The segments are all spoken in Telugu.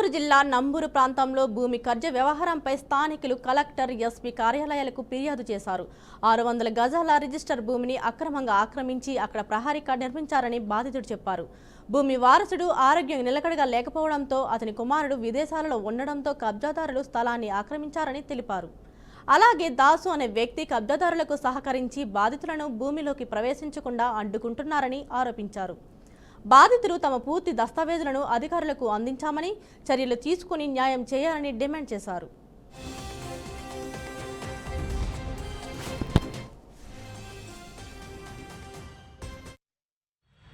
గుంటూరు జిల్లా నంబూరు ప్రాంతంలో భూమి కబ్జా వ్యవహారంపై స్థానికులు కలెక్టర్, ఎస్పీ కార్యాలయాలకు ఫిర్యాదు చేశారు. 600 గజాల రిజిస్టర్ భూమిని అక్రమంగా ఆక్రమించి అక్కడ ప్రహరీ కార్డు నిర్మించారని బాధితుడు చెప్పారు. భూమి వారసుడు ఆరోగ్యం నిలకడగా లేకపోవడంతో అతని కుమారుడు విదేశాలలో ఉండడంతో కబ్జాదారులు స్థలాన్ని ఆక్రమించారని తెలిపారు. అలాగే దాసు అనే వ్యక్తి కబ్జాదారులకు సహకరించి బాధితులను భూమిలోకి ప్రవేశించకుండా అడ్డుకుంటున్నారని ఆరోపించారు. బాధితులు తమ పూర్తి దస్తావేజులను అధికారులకు అందించామని, చర్యలు తీసుకుని న్యాయం చేయాలని డిమాండ్ చేశారు.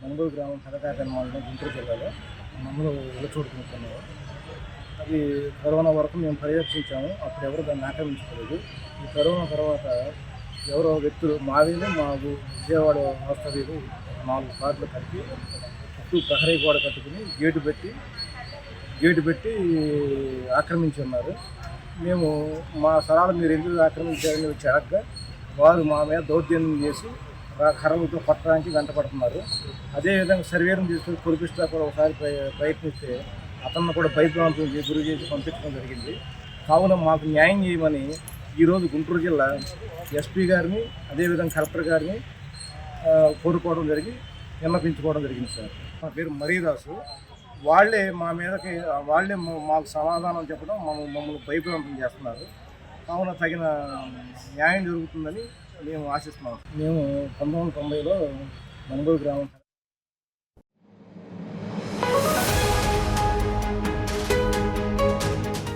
మంగళూరు గ్రామం కథకాపేట మండలం గుంటూరు జిల్లాలో మమ్మల్ని ఇళ్ళచూడుకుంటున్నారు. అది కరోనా వరకు మేము పర్యవేక్షించాము. అప్పుడు ఎవరు దాన్ని ఆక్రమించుకోలేదు. ఈ కరోనా తర్వాత ఎవరో వ్యక్తులు మావిలు మా విజయవాడ వాస్తవ్యులు 4 కార్డులు కలిపి చుట్టూ ప్రహరీ గోడ కట్టుకుని గేటు పెట్టి ఆక్రమించి ఉన్నారు. మేము మా స్థలాలు మీరు ఎందుకు ఆక్రమించారని వచ్చి అడగగా వారు మా మీద దౌర్జన్యం చేసి కర్రలతో పట్టడానికి వెంట పడుతున్నారు. అదేవిధంగా సర్వేను తీసుకుని కురిపిస్తా కూడా ఒకసారి ప్రయత్నిస్తే అతన్ని కూడా భయభ్రాంతం గురి చేసి పంపించడం జరిగింది. కావున మాకు న్యాయం చేయమని ఈరోజు గుంటూరు జిల్లా ఎస్పీ గారిని, అదేవిధంగా కలెక్టర్ గారిని కోరుకోవడం విన్నపించుకోవడం జరిగింది. సార్, మా పేరు మరీదాసు. వాళ్ళే మాకు సమాధానం చెప్పడం మమ్మల్ని భయభ్రాంతం చేస్తున్నారు. కావున తగిన న్యాయం జరుగుతుందని మేము ఆశిస్తున్నాం. మేము 1990లో మంగళూరు గ్రామం